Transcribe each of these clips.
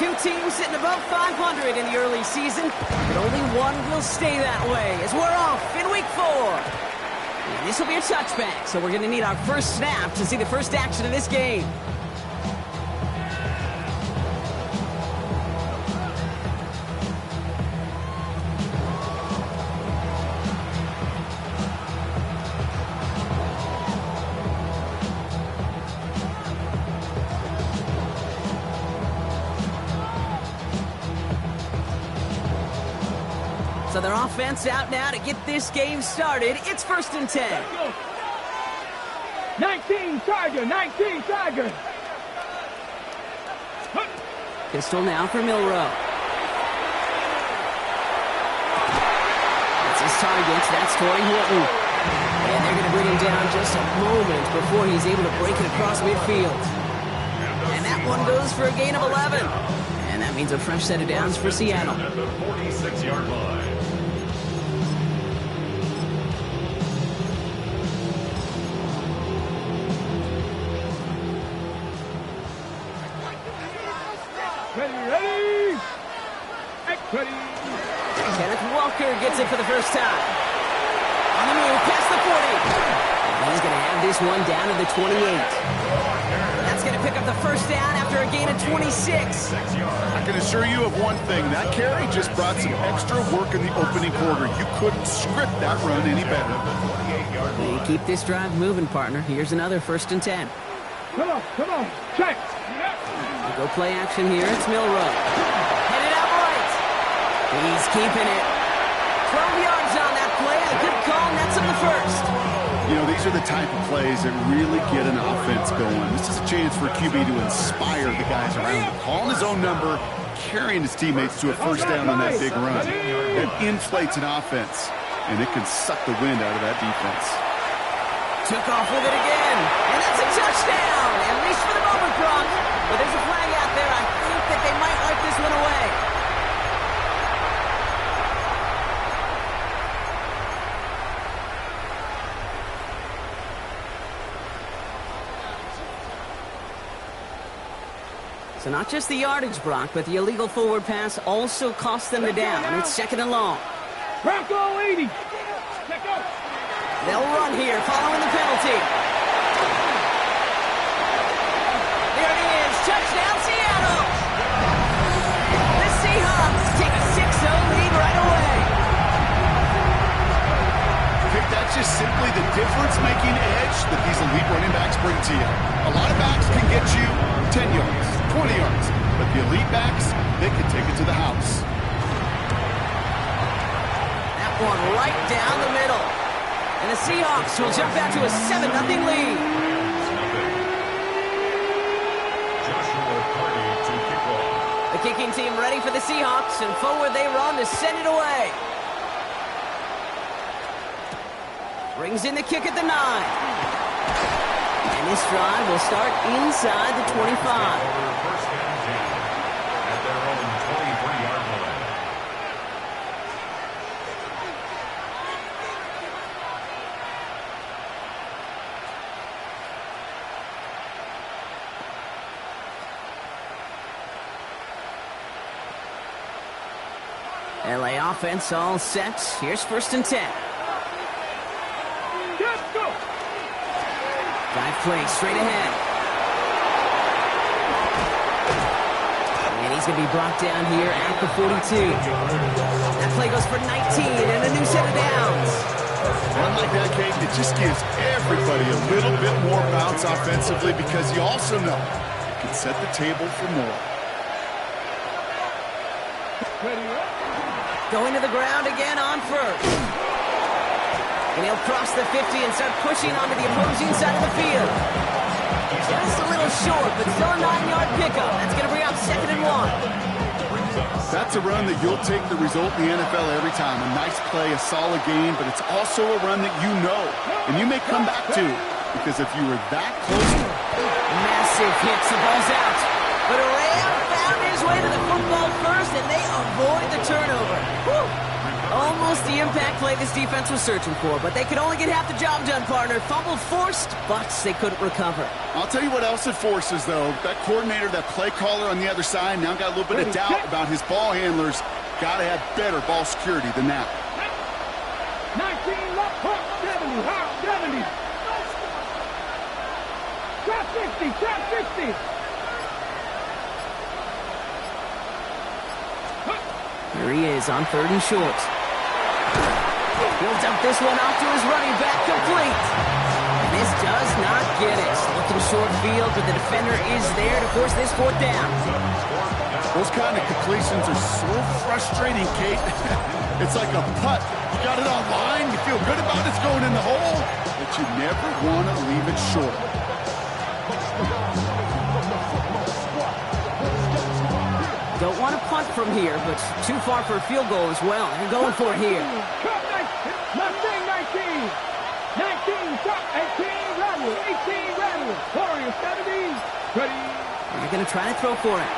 Two teams sitting above 500 in the early season, but only one will stay that way as we're off in week 4. And this will be a touchback, so we're going to need our first snap to see the first action of this game. So their offense out now to get this game started. It's 1st and 10. 19 Tiger. Pistol now for Milrow. That's his target. That's Torrey Horton. And they're going to bring him down just a moment before he's able to break it across midfield. And that one goes for a gain of 11. And that means a fresh set of downs for Seattle. At the 46-yard line. Ready. Kenneth Walker gets it for the first time. On the move, past the 40. And he's going to have this one down to the 28. That's going to pick up the first down after a gain of 26. I can assure you of one thing. That carry just brought some extra work in the opening quarter. You couldn't script that run any better. They keep this drive moving, partner. Here's another 1st and 10. Come on. Check. We go play action here. It's Milrow. Headed out right. He's keeping it. 12 yards on that play. A good call, nets him the first. You know, these are the type of plays that really get an offense going. This is a chance for QB to inspire the guys around him. Calling his own number, carrying his teammates to a first down on that big run. That inflates an offense, and it can suck the wind out of that defense. Took off with it again. And that's a touchdown. At least for the moment, Brock. But there's a flag out there. I think that they might wipe this one away. So not just the yardage, Brock, but the illegal forward pass also cost them the down. It's 2nd and long. Bronco 80. Check out. They'll run here following the penalty. There it is. Touchdown, Seattle. The Seahawks take a 6-0 lead right away. Vic, that's just simply the difference-making edge that these elite running backs bring to you. A lot of backs can get you 10 yards, 20 yards, but the elite backs, they can take it to the house. That one right down the middle. And the Seahawks will jump out to a 7-0 lead. The kicking team ready for the Seahawks, and forward they run to send it away. Brings in the kick at the 9. And this drive will start inside the 25. LA offense all set. Here's 1st and 10. Let's go. Drive play straight ahead. And he's going to be brought down here at the 42. That play goes for 19 and a new set of downs. Run like that, Kate, it just gives everybody a little bit more bounce offensively because you also know you can set the table for more. Ready up. Going to the ground again on 1st. And he'll cross the 50 and start pushing onto the opposing side of the field. Just a little short, but still a 9-yard pickup. That's going to bring out 2nd and 1. That's a run that you'll take the result in the NFL every time. A nice play, a solid game, but it's also a run that you know, and you may come back to, because if you were that close. Massive hits, the ball's out. But Ram found his way to the football first, and they avoid the turnover. Whew. Almost the impact play this defense was searching for, but they could only get half the job done, partner. Fumbled forced, but they couldn't recover. I'll tell you what else it forces, though. That coordinator, that play caller on the other side, now got a little bit of doubt about his ball handlers. Got to have better ball security than that. 19 left hook, 70, hop, 70. Trap 60, trap 60. Here he is on 3rd and short. He'll dump this one off to his running back, complete. And this does not get it. Looking short field, but the defender is there to force this 4th down. Those kind of completions are so frustrating, Kate. It's like a putt. You got it on line, you feel good about it's going in the hole, but you never want to leave it short. Don't want to punt from here, but too far for a field goal as well. They're going for it here. Mustang 19. 19, top 18, rattle, 18, rattle. Warrior 70, ready. They're going to try to throw for it.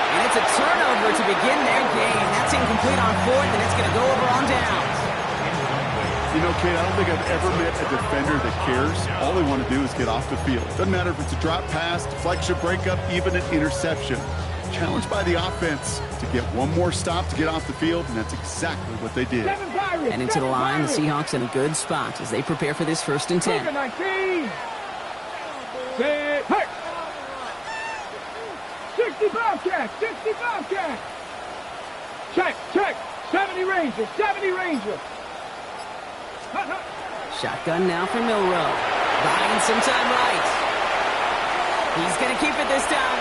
And it's a turnover to begin their game. That's incomplete on 4th, and it's going to go over on downs. You know, Kate, I don't think I've ever met a defender that cares. All they want to do is get off the field. Doesn't matter if it's a drop pass, deflection, breakup, even an interception. Challenged by the offense to get one more stop to get off the field, and that's exactly what they did. And into the line, the Seahawks in a good spot as they prepare for this 1st and 10. 19. Set, hey. 65 catch, 65 catch. Check, check. 70 Ranger, 70 Ranger. Shotgun now for Milrow. Buying some time right. He's going to keep it this time.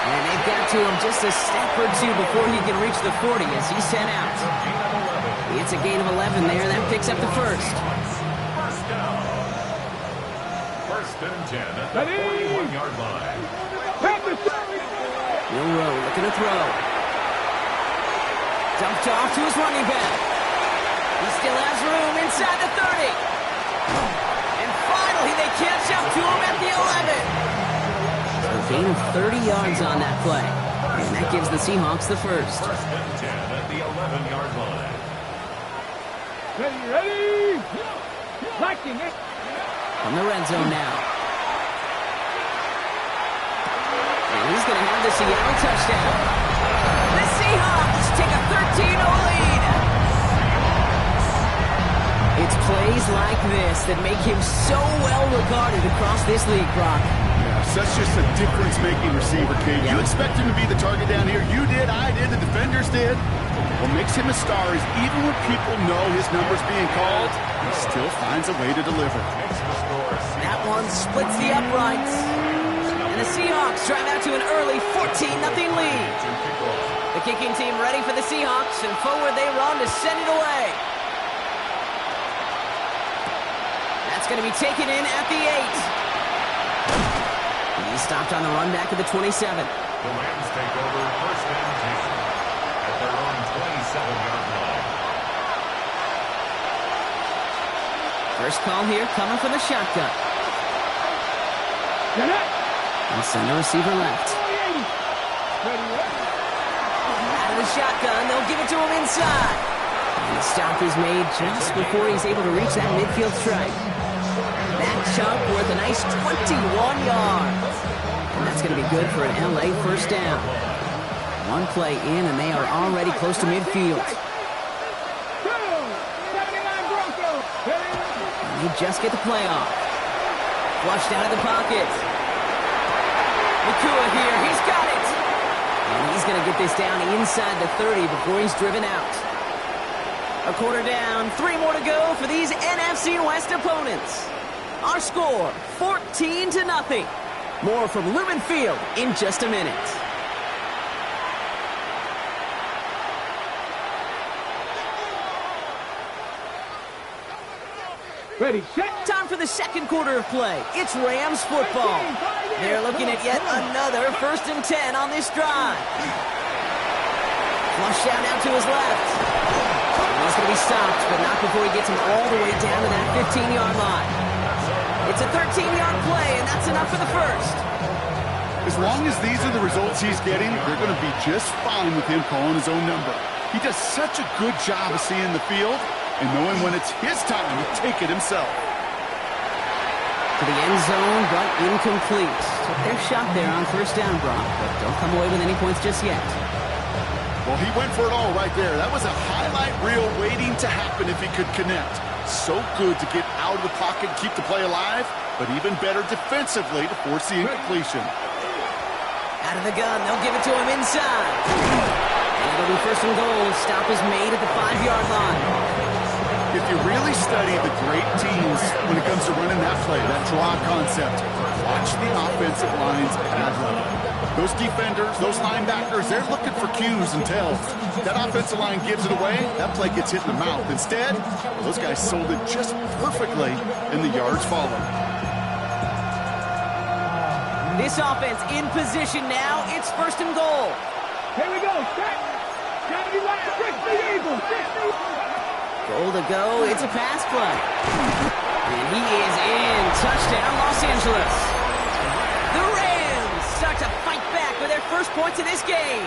And they've got to him just a step or two before he can reach the 40 as he's sent out. It's a gain of 11 there. That picks up the 1st. First and 10 at the 41-yard line. Milrow looking to throw. Dumped off to his running back. He still has room inside the 30. And finally, they catch up to him at the 11. So a gain of 30 yards on that play. And that gives the Seahawks the 1st. First and 10 at the 11-yard line. Ready? Liking it. From the red zone now. And he's going to have the Seattle touchdown. The Seahawks take a 13-0 lead. It's plays like this that make him so well regarded across this league, Brock. Yeah, such just a difference-making receiver, Kate. You expect him to be the target down here. You did, I did, the defenders did. What makes him a star is even when people know his number's being called, he still finds a way to deliver. That one splits the uprights. And the Seahawks drive out to an early 14-0 lead. The kicking team ready for the Seahawks, and forward they run to send it away. That's going to be taken in at the 8. He stopped on the run back at the 27. The Rams take over first and 10 at their own 27-yard line. First call here coming from the shotgun. And send the receiver left. Out of the shotgun, they'll give it to him inside. And the stop is made just before he's able to reach that midfield strike. That chunk worth a nice 21 yards. And that's going to be good for an LA first down. One play in, and they are already close to midfield. And they just get the play off. Flushed out of the pocket. Nakua here, he's got it! And he's going to get this down inside the 30 before he's driven out. A quarter down, 3 more to go for these NFC West opponents. Our score, 14-0. More from Lumen Field in just a minute. Ready, set. Time for the second quarter of play. It's Rams football. They're looking at yet another 1st and 10 on this drive. Flush out now to his left. He's going to be stopped, but not before he gets him all the way down to that 15-yard line. It's a 13-yard play, and that's enough for the 1st. As long as these are the results he's getting, they're going to be just fine with him calling his own number. He does such a good job of seeing the field and knowing when it's his time to take it himself. To the end zone, but incomplete. Took their shot there on first down, Brock, but don't come away with any points just yet. Well, he went for it all right there. That was a highlight reel waiting to happen if he could connect. So good to get out of the pocket and keep the play alive, but even better defensively to force the incompletion. Out of the gun, they'll give it to him inside. And it'll be first and goal. Stop is made at the 5-yard line. If you really study the great teams when it comes to running that play, that draw concept, watch the offensive line's pad level. Those defenders, those linebackers, they're looking for cues and tells. That offensive line gives it away, that play gets hit in the mouth. Instead, those guys sold it just perfectly, and the yards follow. This offense in position now. It's first and goal. Here we go. Set. 70 left. 60 Eagles. 60. Goal to go. It's a pass play. And he is in. Touchdown, Los Angeles. The Rams start to fight back with their first points of this game.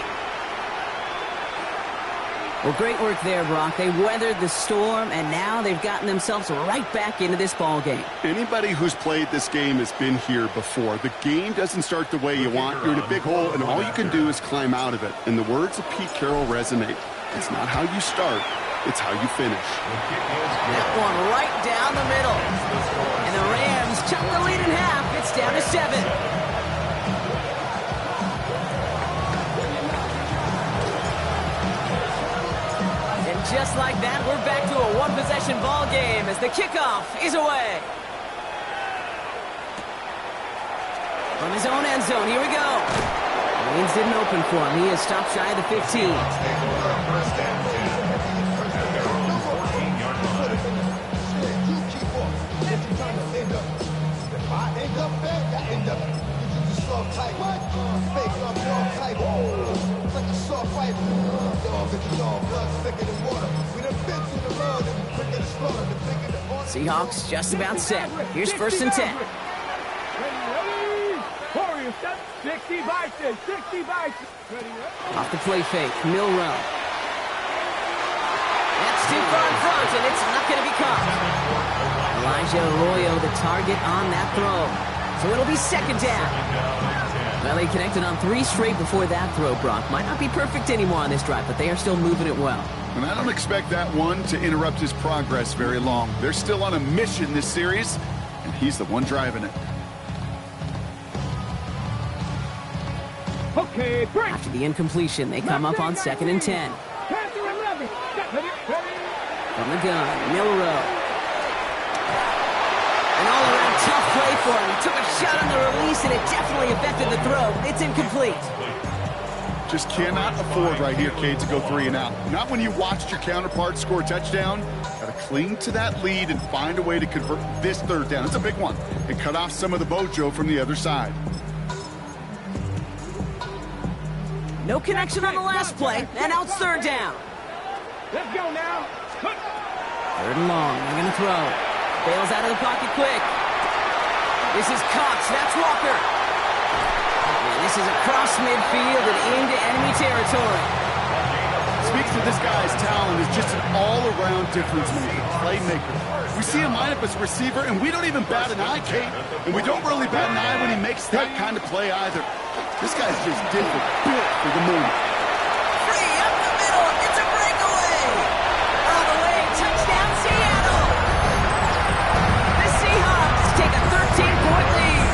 Well, great work there, Brock. They weathered the storm, and now they've gotten themselves right back into this ball game. Anybody who's played this game has been here before. The game doesn't start the way you want. You're in a big hole, and all you can do is climb out of it. And the words of Pete Carroll resonate. It's not how you start, it's how you finish. That one right down the middle. And the Rams chop the lead in half. It's down to 7. Just like that, we're back to a one-possession ball game as the kickoff is away. From his own end zone, here we go. Lanes didn't open for him. He is stopped shy of the 15. Seahawks just about set. Here's first and 10. Off the play fake, Milrow. That's too far in front, and it's not going to be caught. Elijah Arroyo, the target on that throw. So it'll be second down. Well, they connected on 3 straight before that throw, Brock. Might not be perfect anymore on this drive, but they are still moving it well. And I don't expect that one to interrupt his progress very long. They're still on a mission this series, and he's the one driving it. Okay, break. After the incompletion, they come up on second and 10. From the gun, Milrow. An all-around tough play for him. He took a shot on the release, and it definitely affected the throw. It's incomplete. Just cannot afford right here, Cade, to go 3 and out. Not when you watched your counterpart score a touchdown. Got to cling to that lead and find a way to convert this third down. It's a big one. And cut off some of the mojo from the other side. No connection on the last play, and now it's third down. Let's go now. Third and long. They're going to throw. Bails out of the pocket quick. This is Cox. That's Walker. And this is across midfield and into enemy territory. Speaks to this guy's talent as just an all-around difference maker, playmaker. We see him line up as a receiver, and we don't even bat an eye, Kate. And we don't really bat an eye when he makes that kind of play either. This guy's just different, built for the moment. Free up the middle. It's a breakaway. All the way. Touchdown, Seattle. The Seahawks take a 13-point lead.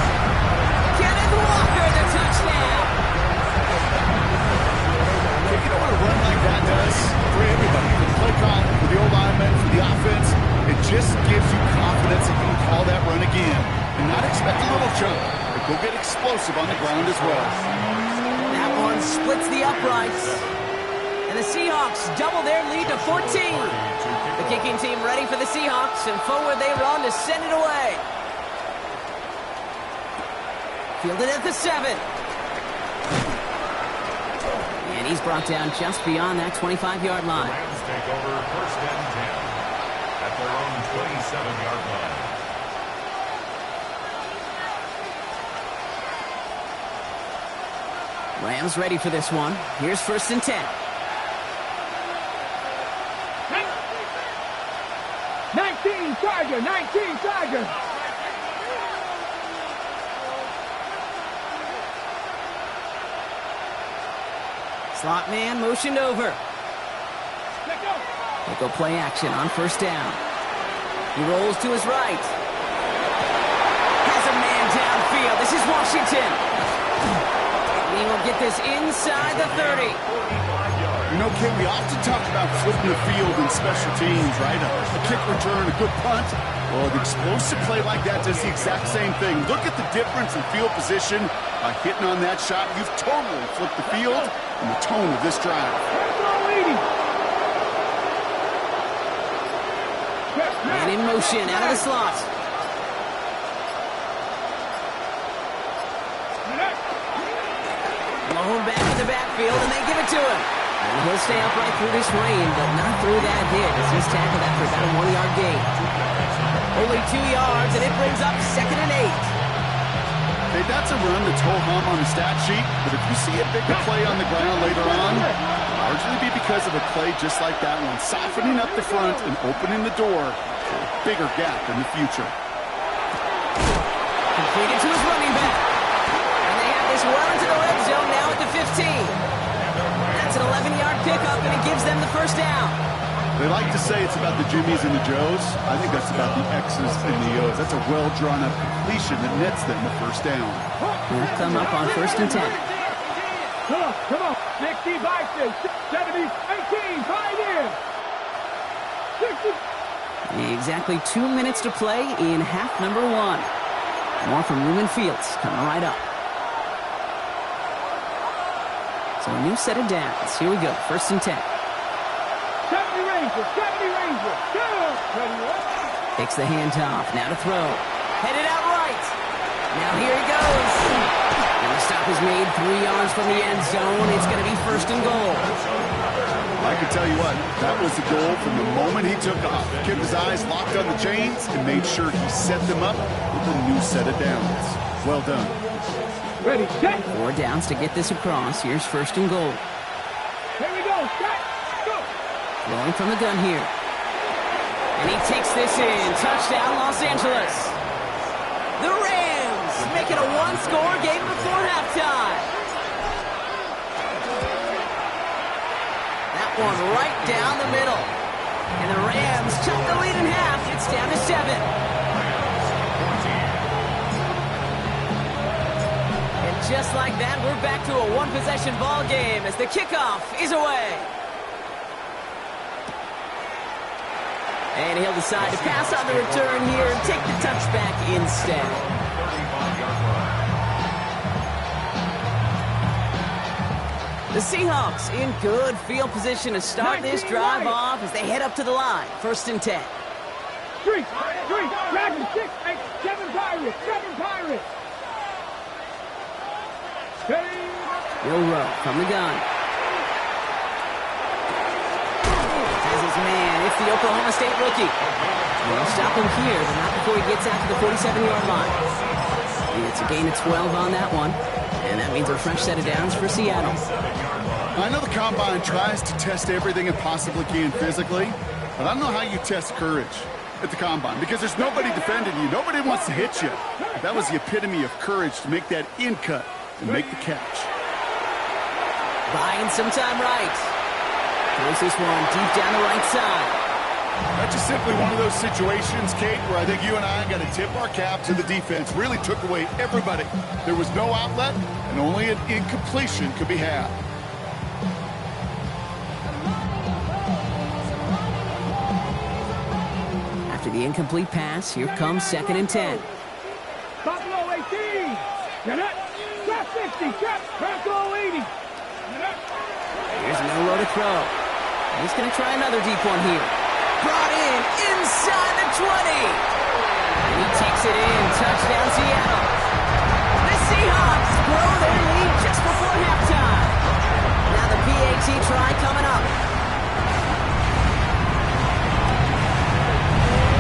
Kenneth Walker, the touchdown. You know what a run like that does for everybody? For the play call, for the O-linemen, for the offense, it just gives you confidence that you can call that run again and not expect a little jump. But go get explosive on the ground as well. That one splits the uprights. And the Seahawks double their lead to 14. The kicking team ready for the Seahawks, and forward they run to send it away. Fielded at the 7. And he's brought down just beyond that 25-yard line. Rams take over first and 10 at their own 27-yard line. Rams ready for this one. Here's first and 10. Tiger, 19, Tiger. Slot man motioned over. They go play action on first down. He rolls to his right. Has a man downfield. This is Washington. He will get this inside the 30. You know, Ken, we often talk about flipping the field in special teams, right? A kick return, a good punt. Well, an explosive play like that does the exact same thing. Look at the difference in field position by hitting on that shot. You've totally flipped the field and the tone of this drive. Man in motion out of the slot. Blown back to the backfield, and they give it to him. And he'll stay upright through this rain, but not through that hit as he's tackled after about a 1-yard gain. Only 2 yards, and it brings up 2nd and 8. Hey, that's a run that's ho-hum on the stat sheet, but if you see a bigger play on the ground later on, it'll largely be because of a play just like that one, softening up the front and opening the door for a bigger gap in the future. Completed to his running back. And they have this well into the red zone now at the 15. That's an 11-yard pickup, and it gives them the first down. They like to say it's about the Jimmies and the Joes. I think that's about the X's and the O's. That's a well-drawn-up completion that nets them the first down. They'll come up on 1st and 10. Come on. 60, 70, 18, 5 in. 60. Exactly 2 minutes to play in half number 1. More from Lumen Fields coming right up. So a new set of downs. Here we go. 1st and 10. 70 Rangers. Good. Takes the handoff. Now to throw. Headed out right. Now here he goes. And the stop is made 3 yards from the end zone. It's going to be 1st and goal. I can tell you what, that was the goal from the moment he took off. Kept his eyes locked on the chains and made sure he set them up with a new set of downs. Well done. Ready, set. 4 downs to get this across. Here's 1st and goal. Here we go. Set. Go. Rolling from the gun here. And he takes this in. Touchdown, Los Angeles. The Rams make it a 1-score game before halftime. That one right down the middle. And the Rams cut the lead in half. It's down to 7. And just like that, we're back to a 1-possession ball game as the kickoff is away. And he'll decide to pass on the return here and take the touchback instead. 35-yard run. The Seahawks in good field position to start this drive off as they head up to the line. 1st and 10. 3, Dragons, 6, 8, 7 Pirates. Will Rowe from the gun. Has his man. It's the Oklahoma State rookie. They'll stop him here, but not before he gets out to the 47-yard line. And it's a gain of 12 on that one. And that means a fresh set of downs for Seattle. I know the Combine tries to test everything it possibly can physically, but I don't know how you test courage at the Combine because there's nobody defending you. Nobody wants to hit you. That was the epitome of courage to make that in cut and make the catch. Buying some time right. Throws this one deep down the right side. That's just simply one of those situations, Kate, where I think you and I got to tip our cap to the defense. Really took away everybody. There was no outlet, and only an incompletion could be had. After the incomplete pass, here comes 2nd and 10. Buffalo 18. Get it. Drop 60. Drop. Buffalo 80. Here's no row to throw. He's going to try another deep one here. Brought in inside the 20. And he takes it in. Touchdown, Seattle. The Seahawks grow their lead just before halftime. Now the PAT try coming up.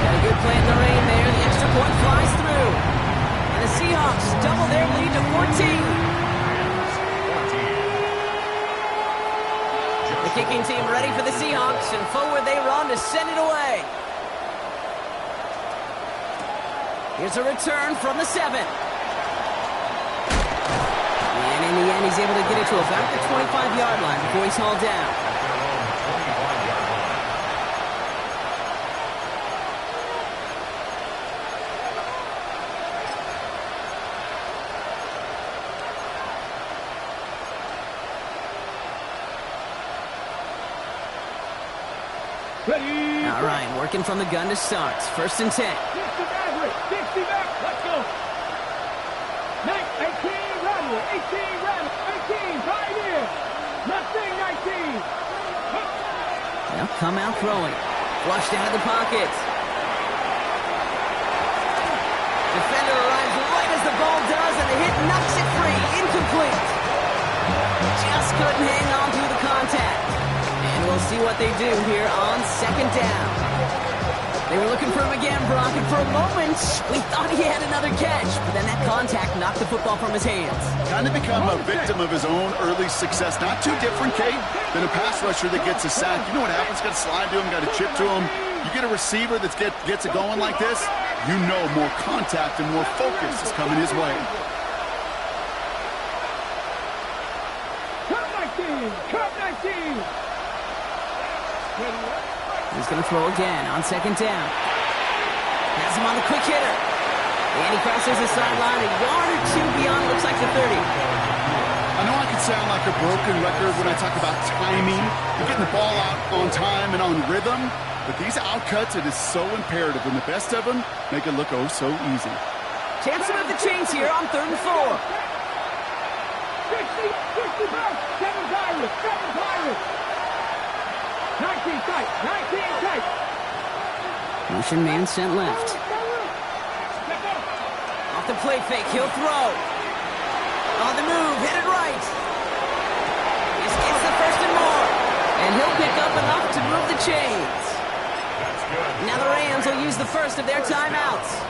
Got a good play in the rain there. The extra point flies through. And the Seahawks double their lead to 14. The kicking team ready for the Seahawks, and forward they run to send it away. Here's a return from the 7. And in the end, he's able to get it to about the 25-yard line before he's hauled down. At their own 25-yard line. Ready. All right, working from the gun to start. 1st and 10. 60 back, 60 back. Let's go. 18, rattle. 18, rattle. 18, right in. Nothing, 19. They'll come out throwing. Flushed out of the pocket. Defender arrives right as the ball does, and the hit knocks it free. Incomplete. Just couldn't hang on through the contact. And we'll see what they do here on 2nd down. They were looking for him again, Brock, and for a moment, we thought he had another catch. But then that contact knocked the football from his hands. Kind of become a victim of his own early success. Not too different, Kate, than a pass rusher that gets a sack. You know what happens? Got to slide to him, got to chip to him. You get a receiver that gets it going like this, you know more contact and more focus is coming his way. Cut 19. Cut 19. He's going to throw again on 2nd down. Has him on the quick hitter. And he crosses the sideline a yard or 2 beyond, looks like the 30. I know I can sound like a broken record when I talk about timing and getting the ball out on time and on rhythm, but these outcuts, it is so imperative, and the best of them make it look oh so easy. Chance to move the chains here on 3rd and 4. 60 back. 7 Pirates. 7 Pirates. 19 tight. 19 tight. Motion man sent left. Off the play fake, he'll throw. On the move, hit it right. This gets the 1st and more. And he'll pick up enough to move the chains. That's good. Now the Rams will use the first of their timeouts.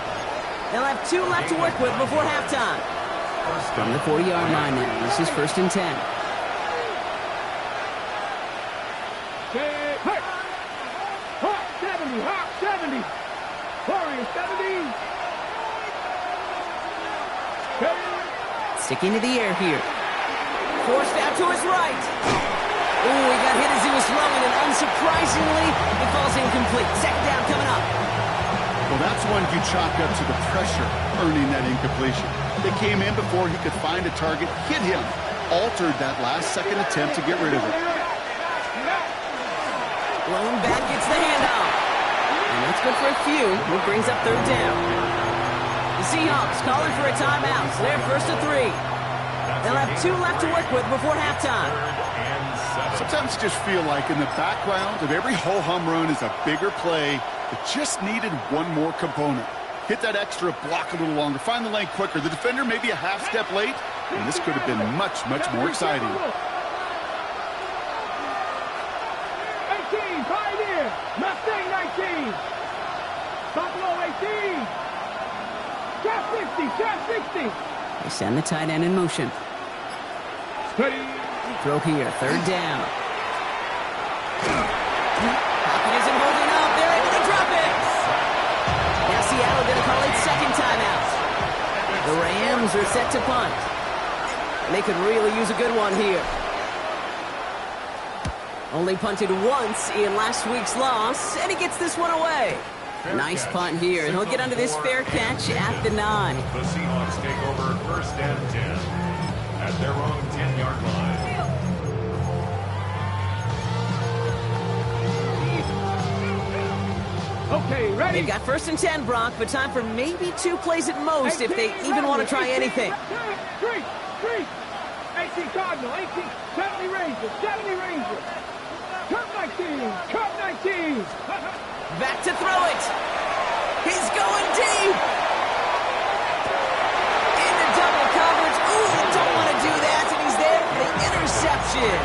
They'll have 2 left to work with before halftime. From the 40-yard line now, this is 1st and 10. Hawk 70, Hawk 70. Warriors 70. Sticking to the air here. Forced out to his right. Ooh, he got hit as he was throwing, and unsurprisingly, it falls incomplete. 2nd down coming up. Well, that's one you chalk up to the pressure earning that incompletion. They came in before he could find a target, hit him, altered that last-second attempt to get rid of it. Blown back gets the handoff. And that's good for a few, which brings up 3rd down. The Seahawks calling for a timeout, so they're 1st and 3. They'll have 2 left to work with before halftime. 3rd and 7. Sometimes you just feel like in the background of every ho-hum run is a bigger play that just needed one more component. Hit that extra block a little longer, find the lane quicker. The defender may be a half step late, and this could have been much, much more exciting. 18, right in. Mustang 19. Buffalo 18. Shot 60, shot 60. They send the tight end in motion. Ready. Throw here, 3rd down. Pocket isn't holding up. They're able to drop it. Now Seattle going to call it 2nd timeout. The Rams are set to punt. And they could really use a good one here. Only punted once in last week's loss, and he gets this one away. Nice punt here, and he'll get under this fair catch at the 9. The Seahawks take over 1st and 10 at their own 10-yard line. Okay, ready. They've got 1st and 10, Brock, but time for maybe 2 plays at most if they even want to try anything. 3. 18 Cardinal, 18, 70 Rangers, 70 Rangers. Cut 19, cut 19. Back to throw it. He's going deep. Into double coverage. Ooh, don't want to do that, and he's there for the interception.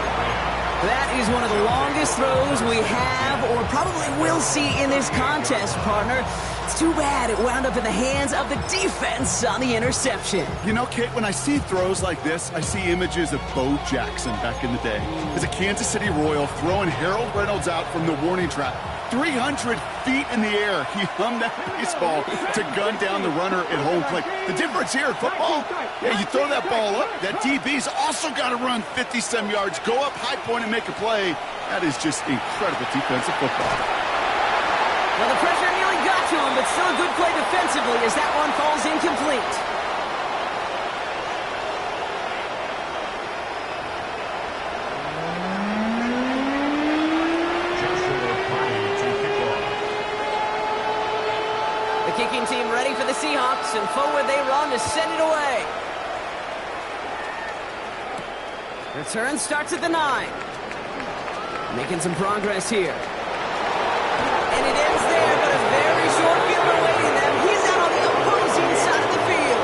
That is one of the longest throws we have or probably will see in this contest, partner. It's too bad it wound up in the hands of the defense on the interception. You know, Kate, when I see throws like this, I see images of Bo Jackson back in the day as a Kansas City Royal throwing Harold Reynolds out from the warning track. 300 feet in the air. He hummed that baseball to gun down the runner at home plate. The difference here in football, yeah, you throw that ball up, that DB's also got to run 50-some yards, go up high point and make a play. That is just incredible defensive football. Well, the pressure nearly got to him, but still a good play defensively as that one falls incomplete. The kicking team ready for the Seahawks, and forward they run to send it away. Return starts at the 9. Making some progress here. And it ends there, but a very short field awaiting them. He's out on the opposing side of the field.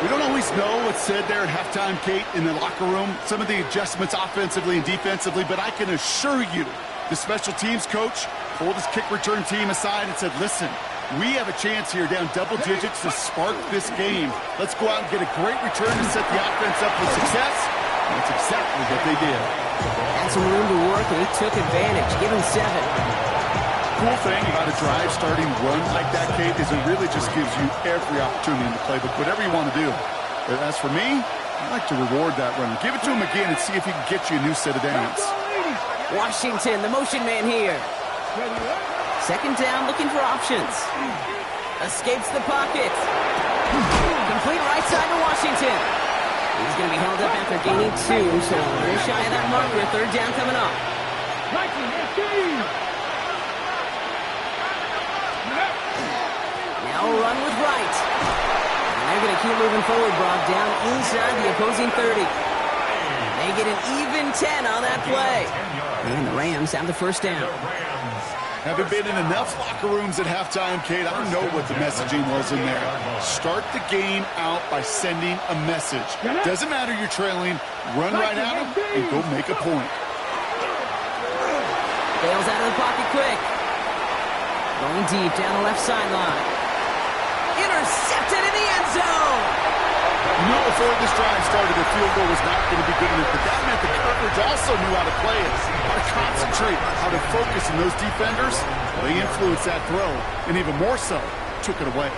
We don't always know what's said there at halftime, Kate, in the locker room. Some of the adjustments offensively and defensively, but I can assure you the special teams coach pulled his kick return team aside and said, listen, we have a chance here down double digits to spark this game. Let's go out and get a great return to set the offense up for success. And that's exactly what they did. Had some room to work, and he took advantage. Give him 7. Cool thing about a drive starting run like that, Kate, is it really just gives you every opportunity in the playbook, whatever you want to do. But as for me, I like to reward that runner. Give it to him again and see if he can get you a new set of downs. Washington, the motion man here. Second down, looking for options. Escapes the pocket. Complete right side to Washington. He's going to be held up after gaining 2, so a little shy of that marker. Third down coming up. Now a run with right. And they're going to keep moving forward, Brock, down inside the opposing 30. They get an even 10 on that play. And the Rams have the first down. Haven't been in enough locker rooms at halftime, Kate. I don't know what the messaging was in there. Start the game out by sending a message. Doesn't matter you're trailing. Run right at them and go make a point. Bails out of the pocket quick. Going deep down the left sideline. Intercepted in the end zone. You know, before this drive started, the field goal was not going to be good enough, but that meant the coverage also knew how to play it, how to concentrate, how to focus, and those defenders, they influenced that throw, and even more so, took it away.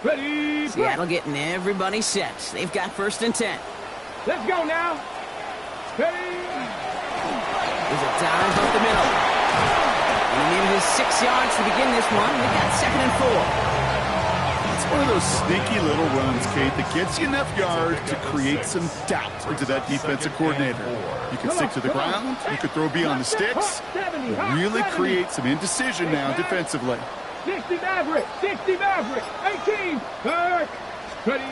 Ready, Seattle getting everybody set. They've got first and 10. let's go now. Ready. There's a dive up the middle. And he needed his 6 yards to begin this one. They got second and 4. It's one of those sneaky little runs, Kate, that gets you enough yards to create some doubt into that defensive coordinator. You can stick to the ground, you can throw beyond the sticks, really create some indecision now defensively. 60 Maverick, 18, back, ready.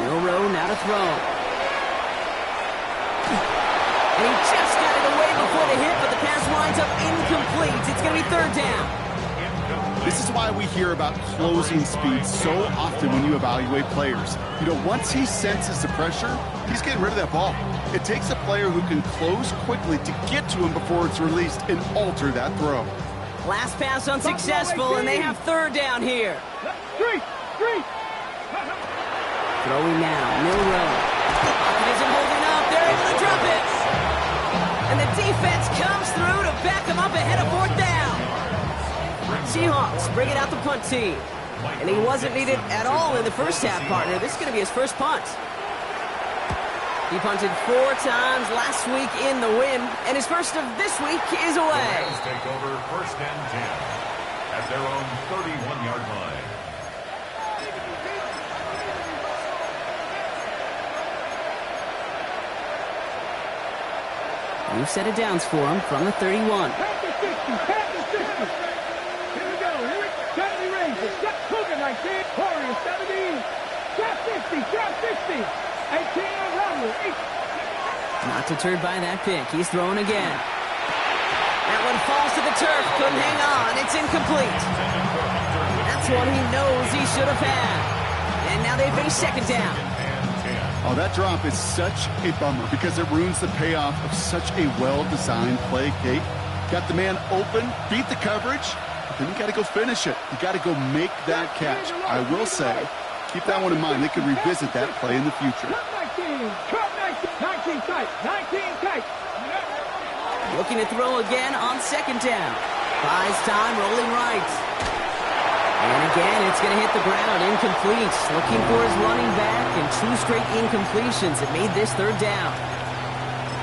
Milrow now to throw. And he just got it away before the hit, but the pass winds up incomplete. It's going to be third down. This is why we hear about closing speed so often when you evaluate players. You know, once he senses the pressure, he's getting rid of that ball. It takes a player who can close quickly to get to him before it's released and alter that throw. Last pass unsuccessful, and they have third down here. Three. Throwing now, Milrow. Pocket isn't holding up. They're able to drop it. And the defense comes through to back them up ahead of fourth down. Seahawks bring it out the punt team. And he wasn't needed at all in the first half, partner. This is going to be his first punt. He punted 4 times last week in the win, and his first of this week is away. The Rams take over first and 10 at their own 31-yard line. New set of downs for him from the 31. Pass the 60. Here we go. 70 Rangers. Cougar 19. Warriors 17. Drop 60. 18 on Rumble. Not deterred by that pick. He's throwing again. That one falls to the turf. Couldn't hang on. It's incomplete. That's one he knows he should have had. And now they face second down. Oh, that drop is such a bummer because it ruins the payoff of such a well-designed play, Kate. Got the man open, beat the coverage, but then you got to go finish it. You got to go make that catch. I will say, keep that one in mind. They could revisit that play in the future. Drop 19. 19 tight. 19 tight. Looking to throw again on second down. Buys time, rolling right. And again, it's going to hit the ground, incomplete. Looking for his running back, and 2 straight incompletions. It made this third down.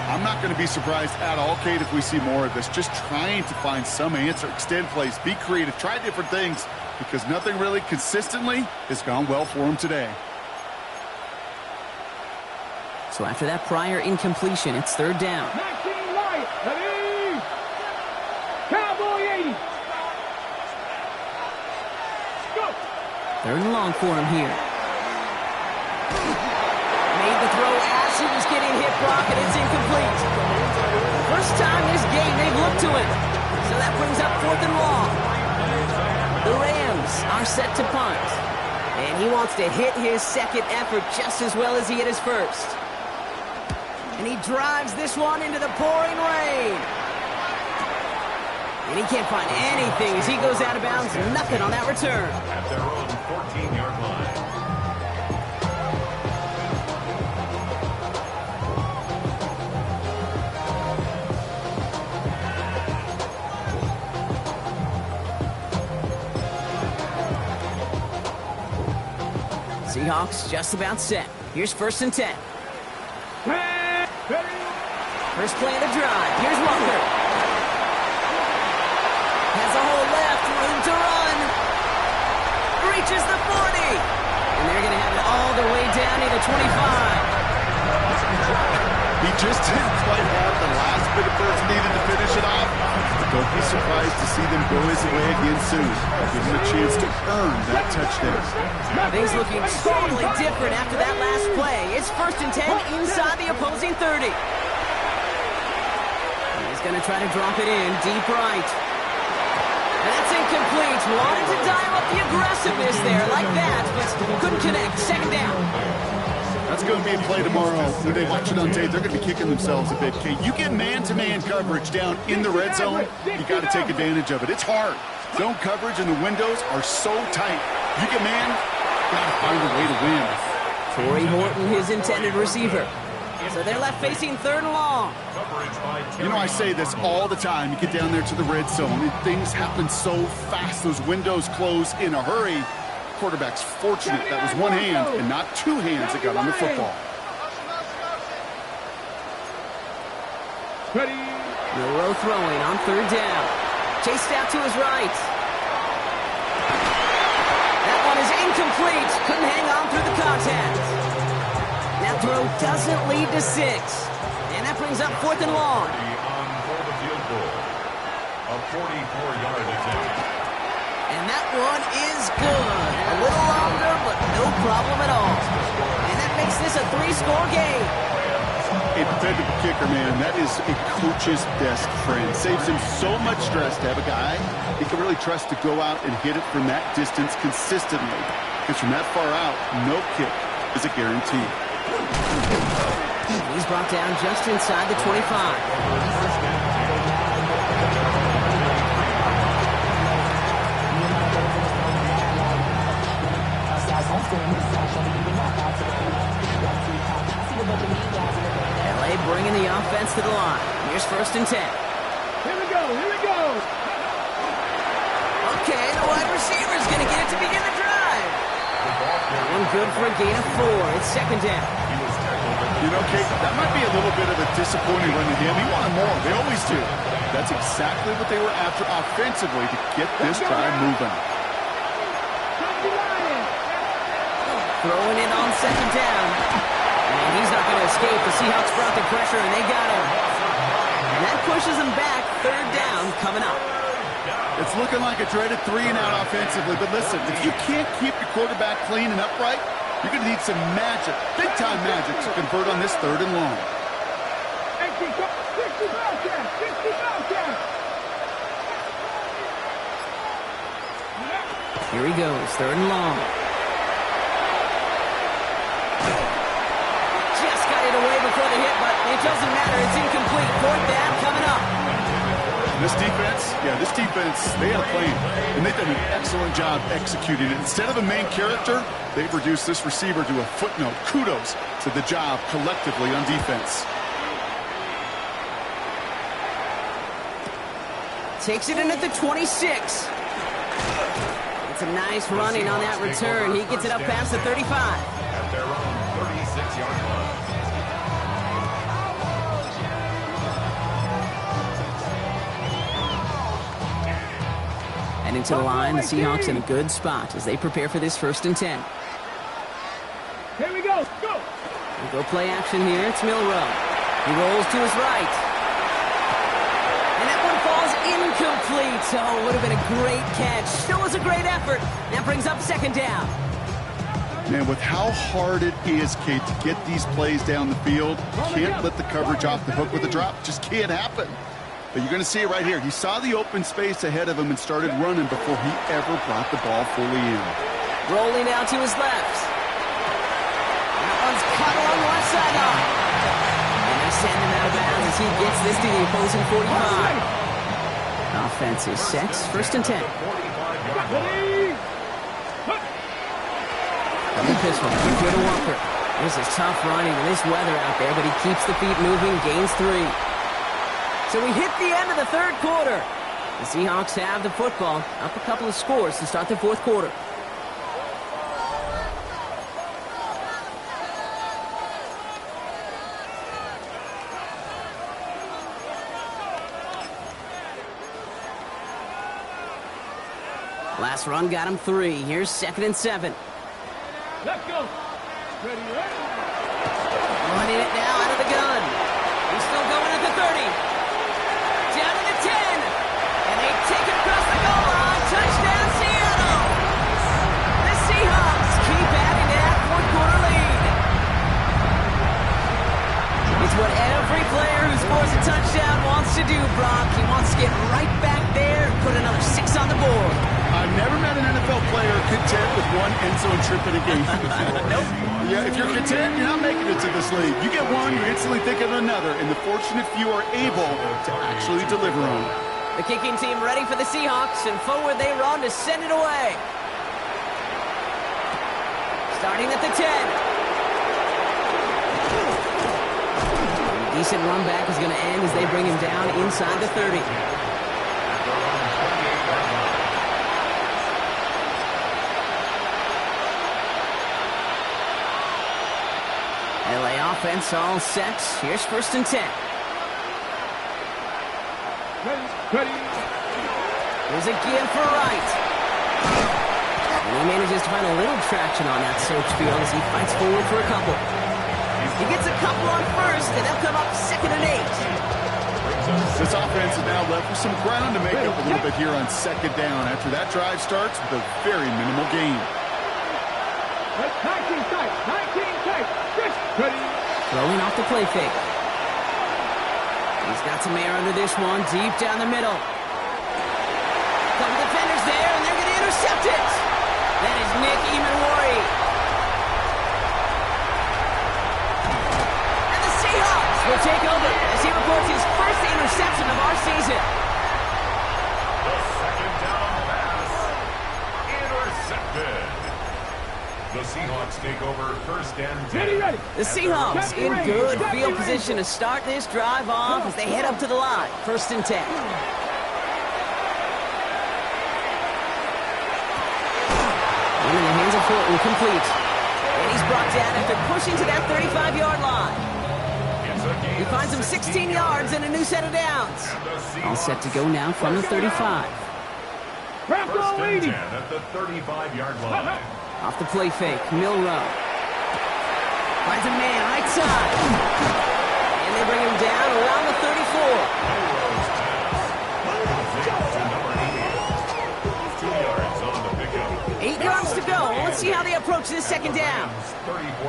I'm not going to be surprised at all, Kate, if we see more of this. Just trying to find some answer, extend plays, be creative, try different things, because nothing really consistently has gone well for him today. So after that prior incompletion, it's third down. 19 right. Ready. Cowboy 80. Go. Third and long for him here. Made the throw as he was getting hit block, and it's incomplete. First time this game they've looked to it. So that brings up fourth and long. The Rams are set to punt. And he wants to hit his second effort just as well as he hit his first. And he drives this one into the pouring rain. And he can't find anything as he goes out of bounds. Nothing on that return. At their own 14-yard line. Seahawks just about set. Here's first and 10. First play of the drive. Here's Walker. Has a hole left, room to run. Reaches the 40. And they're going to have it all the way down to the 25. He just didn't quite have the last bit of burst needed to finish it off. Don't be surprised to see them go his way again soon. Give him a chance to earn that touchdown. Things looking totally different after that last play. It's first and 10 inside the opposing 30. He's going to try to drop it in deep right. And that's incomplete. Wanted to dial up the aggressiveness there like that, but couldn't connect. Second down. That's going to be a play tomorrow. When they watch it on tape, they're going to be kicking themselves a bit. Kate, you get man-to-man coverage down in the red zone, you got to take advantage of it. It's hard. Zone coverage and the windows are so tight. You get man, got to find a way to win. Torrey Horton, his intended receiver. So they're left facing third and long. You know, I say this all the time. You get down there to the red zone, and things happen so fast. Those windows close in a hurry. Quarterback's fortunate that was one hand and not 2 hands that got on the football. Ready. Milroe throwing on third down. Chased out to his right. That one is incomplete. Couldn't hang on through the contact. That throw doesn't lead to 6. And that brings up fourth and long. On for the field goal. A 44-yard attempt. And that one is good. A little longer, but no problem at all. And that makes this a 3-score game. A dependable kicker, man, that is a coach's best friend. Saves him so much stress to have a guy he can really trust to go out and hit it from that distance consistently. Because from that far out, no kick is a guarantee. He's brought down just inside the 25. LA bringing the offense to the line. Here's first and 10. Here we go. Here we go. Okay, the wide receiver's going to get it to begin the drive. That one good for a gain of 4. It's second down. You know, Kate, that might be a little bit of a disappointing run to him. He wanted more. They always do. That's exactly what they were after offensively to get this drive moving. Throwing it on second down. And he's not going to escape. The Seahawks brought the pressure, and they got him. And that pushes him back. Third down coming up. It's looking like a dreaded 3-and-out offensively. But listen, if you can't keep your quarterback clean and upright, you're going to need some magic, big-time magic, to convert on this third and long. Here he goes, third and long. Just got it away before the hit, but it doesn't matter. It's incomplete. Fourth down coming up. This defense, they had a plan, and they've done an excellent job executing it. Instead of a main character, they've reduced this receiver to a footnote. Kudos to the job collectively on defense. Takes it in at the 26. It's a nice running on that return. He gets it up past the 35. At their own 36-yard line. Heading to the line, the Seahawks in a good spot as they prepare for this 1st and 10. Here we go. Go. We go play action here. It's Milrow. He rolls to his right. And that one falls incomplete. Oh, would have been a great catch. Still was a great effort. That brings up 2nd down. Man, with how hard it is, Kate, to get these plays down the field, can't let the coverage off the hook with a drop. Just can't happen. But you're going to see it right here. He saw the open space ahead of him and started running before he ever brought the ball fully in. Rolling out to his left. That one's cut along the left sideline. And they send him out of bounds as he gets this to the opposing 45. Offense is set. 1st and 10. From the pistol, good to Walker. This is tough running in this weather out there, but he keeps the feet moving, gains 3. So we hit the end of the 3rd quarter. The Seahawks have the football, up a couple of scores to start the 4th quarter. Last run got him 3. Here's 2nd and 7. Let's go. Ready, ready. Running it now out of the gun. He's still going at the 30. Down to the 10. And they take it across the goal line. Touchdown, Seattle. The Seahawks keep adding to that 4th quarter lead. It's what every player who scores a touchdown wants to do, Brock. He wants to get right back there and put another 6 on the board. I've never met an NFL player content with one end zone trip in a game. Nope. Yeah, if you're content, you're not making it to this league. You get one, you're instantly thinking of another, and the fortunate few are able to actually deliver on it. The kicking team ready for the Seahawks, and forward they run to send it away. Starting at the 10. A decent run back is going to end as they bring him down inside the 30. LA offense all set. Here's 1st and 10. Ready. Here's a give for right. And he manages to find a little traction on that search field as he fights forward for a couple. He gets a couple on 1st, and they'll come up 2nd and 8. This offense is now left with some ground to make up a little bit here on 2nd down after that drive starts with a very minimal gain. 19 tight. Ready. Throwing off the play fake. He's got some air under this one, deep down the middle. Couple defenders there, and they're going to intercept it. That is Nick Emanwari. And the Seahawks will take over as he reports his first interception of our season. The 2nd down pass. Intercepted. The Seahawks take over 1st and 10. Ready. The Seahawks in good field position to start this drive off as they head up to the line. 1st and 10. In the hands of Fulton, complete. And he's brought down after pushing to that 35-yard line. He finds him 16 yards and a new set of downs. All set to go now from the 35. 1st and 10 at the 35-yard line. Off the play fake, Milrow. Finds a man right side. And they bring him down around the 34. 2 yards on the pickup. 8 yards to go. Let's see how they approach this 2nd down.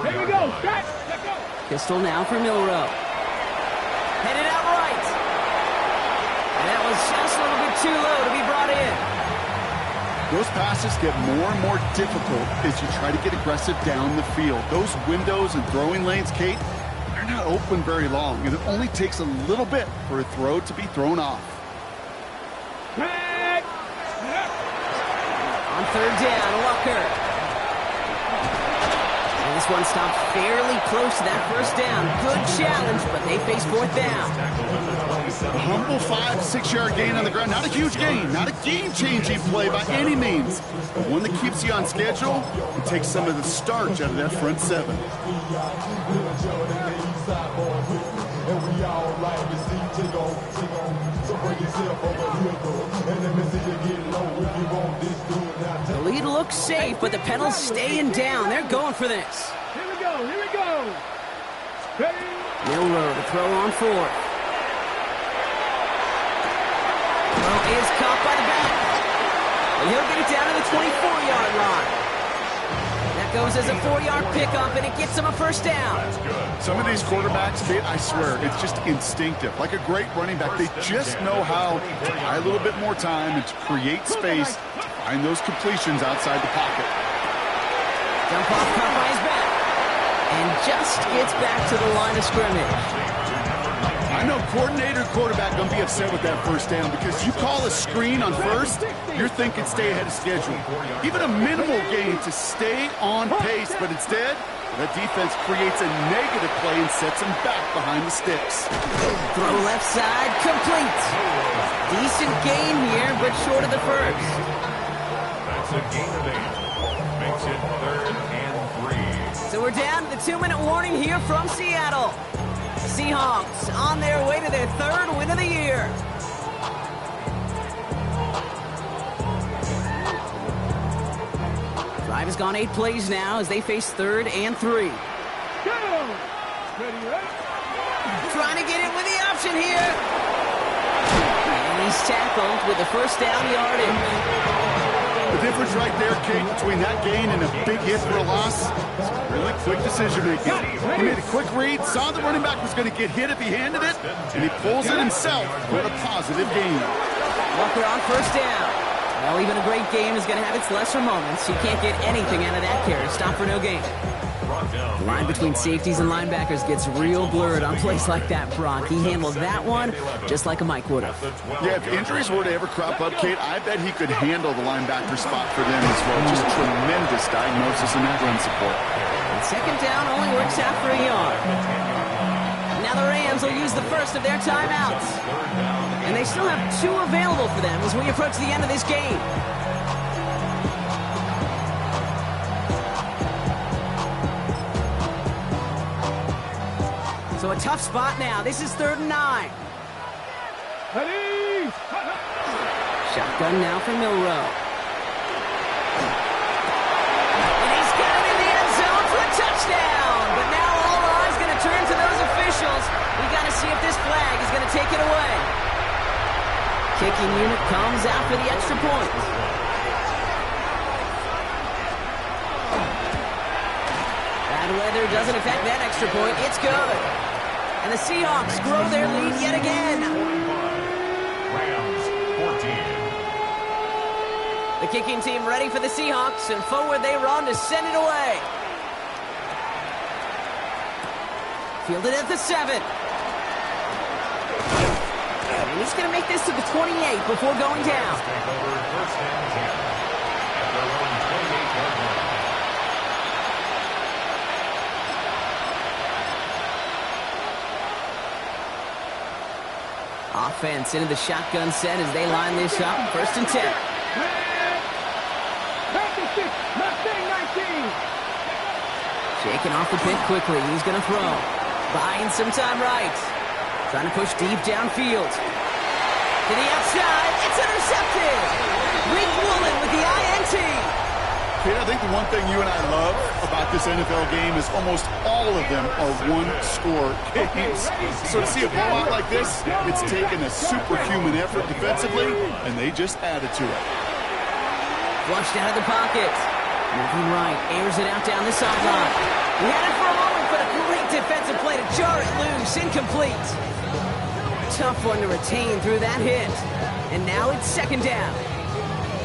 Here we go. Let's go. Pistol now for Milrow. Headed out right. And that was just a little bit too low to be brought in. Those passes get more and more difficult as you try to get aggressive down the field. Those windows and throwing lanes, Kate, they're not open very long, and it only takes a little bit for a throw to be thrown off. On 3rd down, Walker. And this this one stopped fairly close to that first down. Good challenge, but they face fourth down. A humble 5 to 6 yard gain on the ground. Not a huge gain, not a game-changing play by any means, but one that keeps you on schedule and takes some of the starch out of that front seven. The lead looks safe, but the Penals staying down. They're going for this. Here we go, here we go. Ready? Milrow to throw on fourth. Throw is caught by the back. And he'll get it down to the 24-yard line. That goes as a 4-yard pickup, and it gets him a first down. Some of these quarterbacks, Kate, I swear, it's just instinctive. Like a great running back, they just know how to buy a little bit more time and to create space to find those completions outside the pocket. Dump off caught by his back. And just gets back to the line of scrimmage. I know coordinator quarterback going to be upset with that first down because you call a screen on first, you're thinking stay ahead of schedule. Even a minimal gain to stay on pace, but instead, the defense creates a negative play and sets him back behind the sticks. Throw left side, complete. Decent gain here, but short of the first. That's a gain of 8. Makes it 3rd and 3. So we're down to the 2-minute warning here from Seattle. Seahawks on their way to their 3rd win of the year. Drive has gone 8 plays now as they face 3rd and 3. Go! Ready, ready? Trying to get it with the option here. And he's tackled with the first down yardage. The difference right there, Kate, between that gain and a big hit for a loss is really quick decision-making. He made a quick read, saw the running back was going to get hit if he handed it, and he pulls it himself for a positive gain. Walker on first down. Well, even a great game is going to have its lesser moments. You can't get anything out of that carry. Stop for no gain. The line between safeties and linebackers gets real blurred on plays like that, Brock. He handled that one just like a Mike would have. Yeah, if injuries were to ever crop up, Kate, I bet he could handle the linebacker spot for them as well. Just tremendous diagnosis in that run support. And second down only works out for a yard. Now the Rams will use the first of their timeouts. And they still have 2 available for them as we approach the end of this game. So a tough spot now. This is 3rd and 9. Ready? Shotgun now for Milrow. And he's got it in the end zone for a touchdown. But now all eyes going to turn to those officials. We got to see if this flag is going to take it away. Kicking unit comes out for the extra point. Bad weather doesn't affect that extra point. It's good. And the Seahawks grow their lead yet again. Rams 14. The kicking team ready for the Seahawks, and forward they run to send it away. Fielded at the 7. And he's going to make this to the 28 before going down. Take over 1st and 10. At their own 28-yard line. Offense into the shotgun set as they line this up. 1st and 10. Shaking off the pick quickly. He's going to throw. Buying some time right. Trying to push deep downfield. To the outside. It's intercepted. Rick Woolen with the INT. Kate, I think the one thing you and I love about this NFL game is almost all of them are one-score games. So to see a blowout like this, it's taken a superhuman effort defensively, and they just added to it. Flushed out of the pocket. Moving right, airs it out down the sideline. He had it for a moment, but a great defensive play to jar it loose. Incomplete. Tough one to retain through that hit. And now it's 2nd down.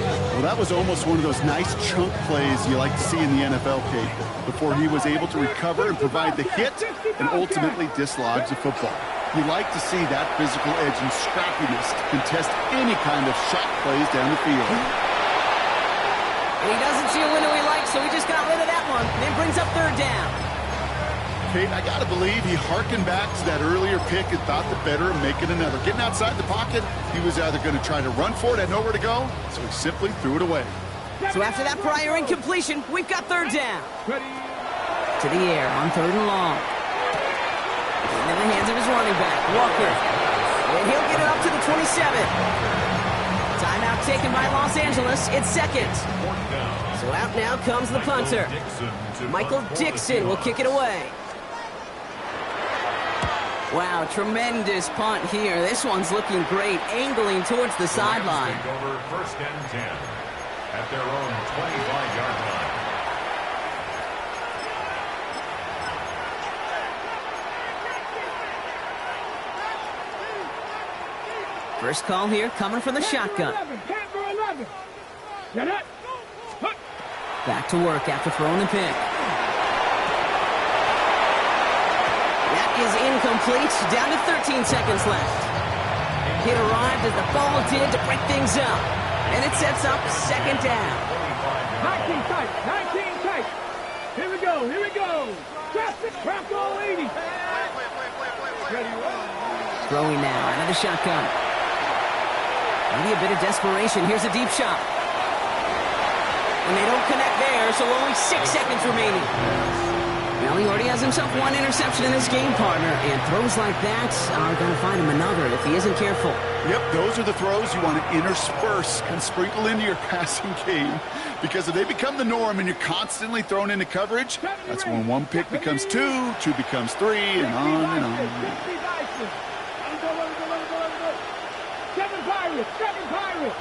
Well, that was almost one of those nice chunk plays you like to see in the NFL, Kate, before he was able to recover and provide the hit and ultimately dislodge the football. You like to see that physical edge and scrappiness to contest any kind of shot plays down the field. And he doesn't see a window he likes, so he just got rid of that one. And it brings up third down. Kate, I got to believe he hearkened back to that earlier pick and thought the better of making another. Getting outside the pocket, he was either going to try to run for it, had nowhere to go, so he simply threw it away. So after that prior incompletion, we've got third down. To the air on third and long. In the hands of his running back, Walker. And he'll get it up to the 27. Timeout taken by Los Angeles. It's second. So out now comes the punter. Michael Dixon will kick it away. Wow, tremendous punt here. This one's looking great, angling towards the sideline. Over first and 10 at their own 25-yard line. First call here coming from the shotgun. Back to work after throwing the pick. That is incomplete. Down to 13 seconds left. Hit arrived as the ball did to break things up. And it sets up second down. 19 tight. 19 tight. Here we go. Here we go. Traffic. Bronco 80. Throwing now out of the shotgun. Maybe a bit of desperation. Here's a deep shot. And they don't connect there, so only 6 seconds remaining. Well, he already has himself one interception in this game, partner, and throws like that are going to find him another if he isn't careful. Yep, those are the throws you want to intersperse and sprinkle into your passing game, because if they become the norm and you're constantly thrown into coverage, that's when one pick becomes two, two becomes three, and on and on. 7 Pirates.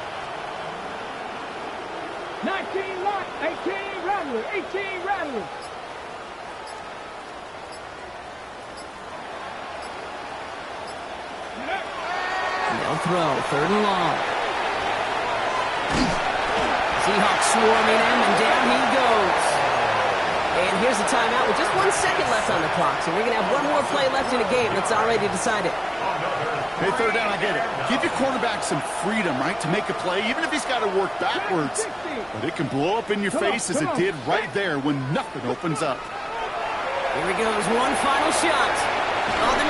19 Lot, 18 Rattler, 18 Rattler. They'll throw, third and long. Seahawks swarming him, and down he goes. And here's the timeout with just 1 second left on the clock, so we're going to have one more play left in the game that's already decided. Hey, third down, I get it. Give your quarterback some freedom, right, to make a play, even if he's got to work backwards. But it can blow up in your face as it did right there when nothing opens up. Here he goes, one final shot. Oh,